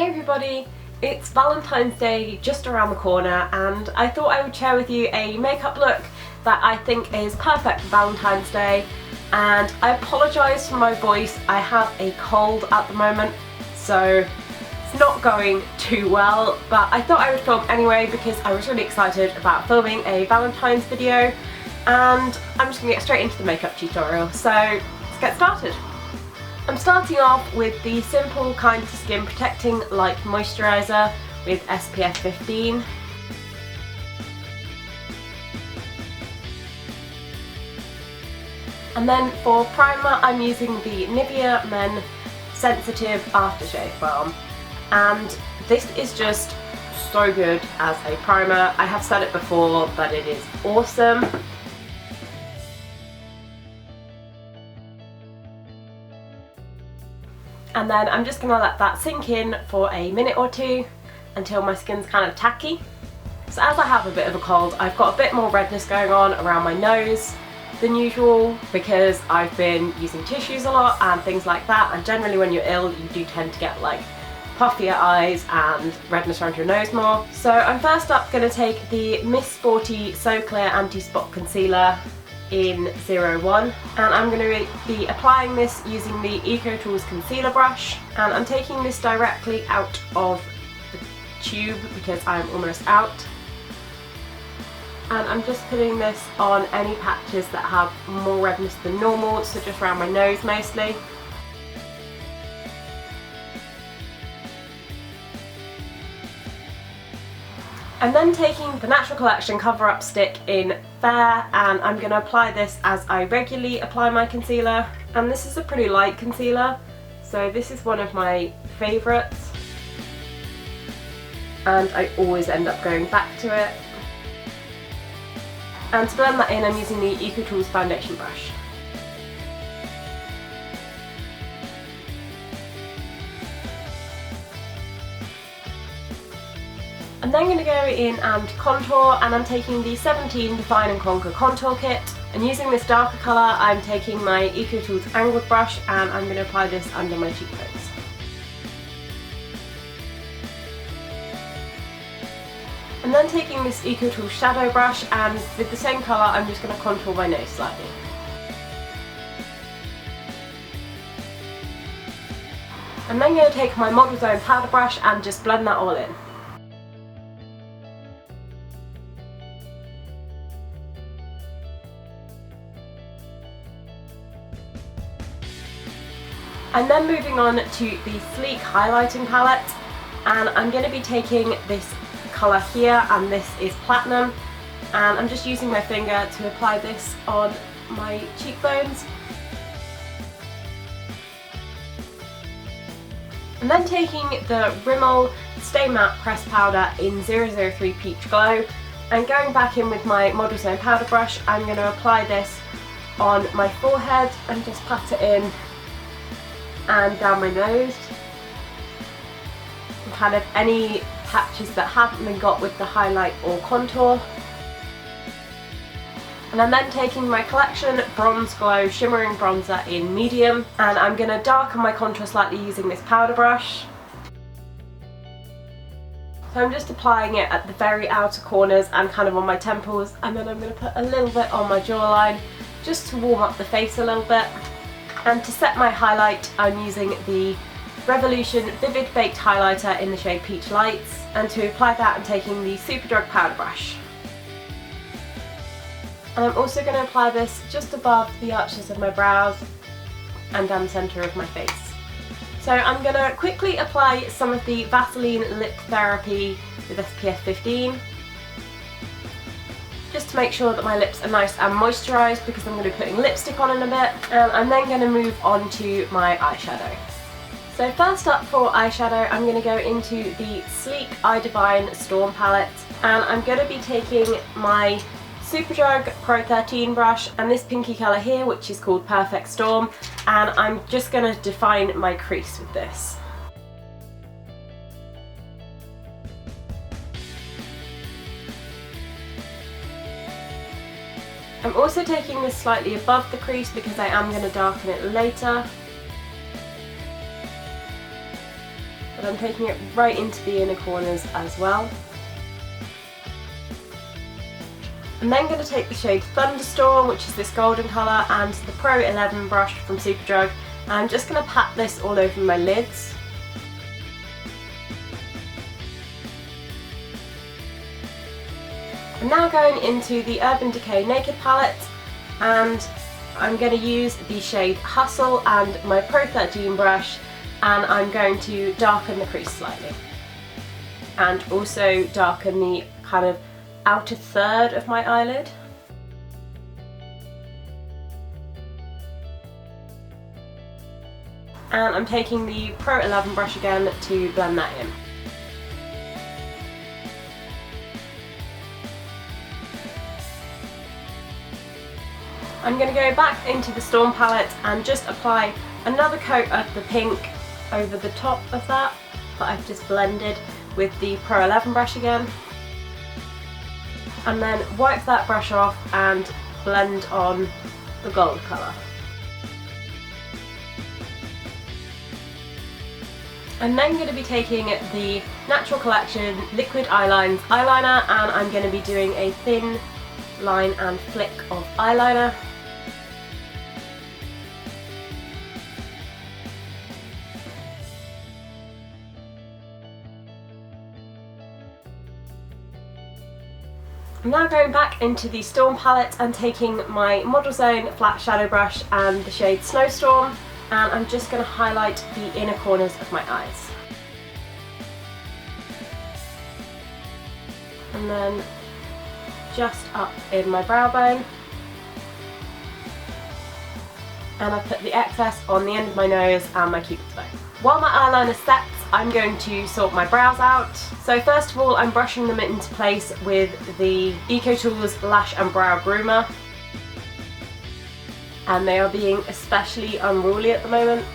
Hey everybody, it's Valentine's Day just around the corner and I thought I would share with you a makeup look that I think is perfect for Valentine's Day. And I apologise for my voice, I have a cold at the moment so it's not going too well, but I thought I would film anyway because I was really excited about filming a Valentine's video, and I'm just going to get straight into the makeup tutorial, so let's get started. I'm starting off with the simple Kind to Skin Protecting Light Moisturiser with SPF 15. And then for primer I'm using the Nivea Men Sensitive Aftershave Balm, and this is just so good as a primer. I have said it before, but it is awesome. And then I'm just going to let that sink in for a minute or two until my skin's kind of tacky. So as I have a bit of a cold, I've got a bit more redness going on around my nose than usual because I've been using tissues a lot and things like that, and generally when you're ill you do tend to get like puffier eyes and redness around your nose more. So I'm first up going to take the Miss Sporty So Clear Anti-Spot Concealer in 01, and I'm going to be applying this using the Eco Tools concealer brush, and I'm taking this directly out of the tube because I'm almost out, and I'm just putting this on any patches that have more redness than normal, so just around my nose mostly. I'm then taking the Natural Collection Cover Up Stick in Fair, and I'm going to apply this as I regularly apply my concealer. And this is a pretty light concealer, so this is one of my favourites. And I always end up going back to it. And to blend that in, I'm using the Eco Tools foundation brush. I'm then going to go in and contour, and I'm taking the 17 Define and Conquer Contour Kit, and using this darker colour I'm taking my Eco Tools angled brush and I'm going to apply this under my cheekbones. I'm then taking this Eco Tools shadow brush, and with the same colour I'm just going to contour my nose slightly. I'm then going to take my Model Zone powder brush and just blend that all in. I'm then moving on to the Sleek Highlighting Palette, and I'm going to be taking this colour here, and this is Platinum, and I'm just using my finger to apply this on my cheekbones. I'm then taking the Rimmel Stay Matte Pressed Powder in 003 Peach Glow, and going back in with my Model Zone powder brush, I'm going to apply this on my forehead and just pat it in and down my nose, and kind of any patches that haven't been got with the highlight or contour. And I'm then taking my Collection Bronze Glow Shimmering Bronzer in medium, and I'm going to darken my contour slightly using this powder brush. So I'm just applying it at the very outer corners and kind of on my temples, and then I'm going to put a little bit on my jawline just to warm up the face a little bit. And to set my highlight, I'm using the Revolution Vivid Baked Highlighter in the shade Peach Lights, and to apply that I'm taking the Superdrug powder brush. And I'm also going to apply this just above the arches of my brows and down the centre of my face. So I'm going to quickly apply some of the Vaseline Lip Therapy with SPF 15. Just to make sure that my lips are nice and moisturised because I'm going to be putting lipstick on in a bit, and I'm then going to move on to my eyeshadow. So first up for eyeshadow I'm going to go into the Sleek Eye Divine Storm palette, and I'm going to be taking my Superdrug Pro 13 brush and this pinky colour here, which is called Perfect Storm, and I'm just going to define my crease with this. I'm also taking this slightly above the crease because I am going to darken it later. but I'm taking it right into the inner corners as well. I'm then going to take the shade Thunderstorm, which is this golden colour, and the Pro 11 brush from Superdrug, and I'm just going to pat this all over my lids. I'm now going into the Urban Decay Naked palette, and I'm going to use the shade Hustle and my Pro 13 brush, and I'm going to darken the crease slightly. And also darken the kind of outer third of my eyelid. And I'm taking the Pro 11 brush again to blend that in. I'm going to go back into the Storm palette and just apply another coat of the pink over the top of that I've just blended with the Pro 11 brush again. And then wipe that brush off and blend on the gold colour. I'm then going to be taking the Natural Collection Liquid Eyelines eyeliner, and I'm going to be doing a thin line and flick of eyeliner. I'm now going back into the Storm palette and taking my Model Zone flat shadow brush and the shade Snowstorm, and I'm just going to highlight the inner corners of my eyes. And then just up in my brow bone. And I've put the excess on the end of my nose and my cupid's bow. While my eyeliner sets, I'm going to sort my brows out. So first of all, I'm brushing them into place with the EcoTools Lash and Brow Groomer. And they are being especially unruly at the moment.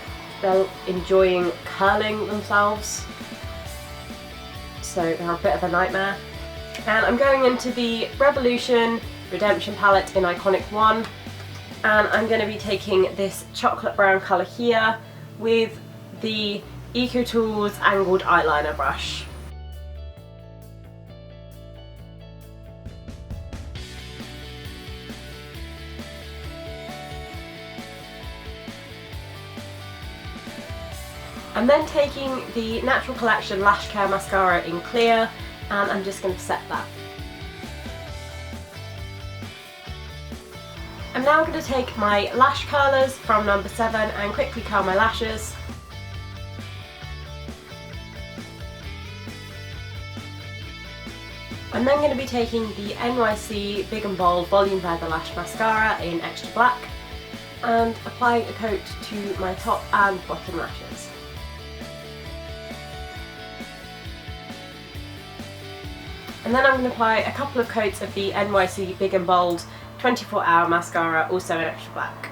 They're enjoying curling themselves. So they're a bit of a nightmare. And I'm going into the Revolution Redemption palette in Iconic 1. And I'm going to be taking this chocolate brown colour here with the EcoTools Angled Eyeliner brush. I'm then taking the Natural Collection Lash Care Mascara in Clear, and I'm just going to set that. I'm now going to take my lash curlers from number 7 and quickly curl my lashes. I'm then going to be taking the NYC Big and Bold Volume Feather Lash Mascara in Extra Black and applying a coat to my top and bottom lashes. And then I'm going to apply a couple of coats of the NYC Big and Bold 24-hour mascara, also in Extra Black.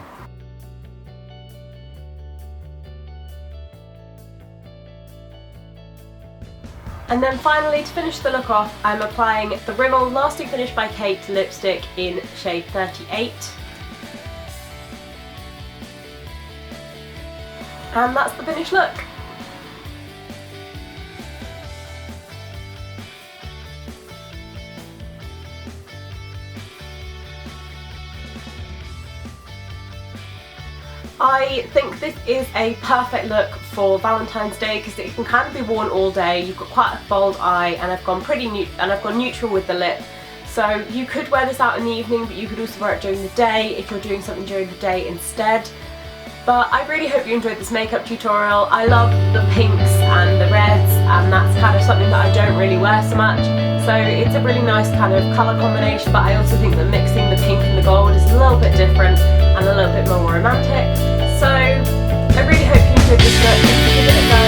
And then finally, to finish the look off, I'm applying the Rimmel Lasting Finish by Kate lipstick in shade 38. And that's the finished look. I think this is a perfect look for Valentine's Day because it can kind of be worn all day. You've got quite a bold eye, and I've gone neutral with the lip. So you could wear this out in the evening, but you could also wear it during the day if you're doing something during the day instead. But I really hope you enjoyed this makeup tutorial. I love the pinks and the reds, and that's kind of something that I don't really wear so much. So it's a really nice kind of colour combination, but I also think that mixing the pink and the gold is a little bit different and a little bit more romantic. So I really hope you enjoyed this look. Give it a go.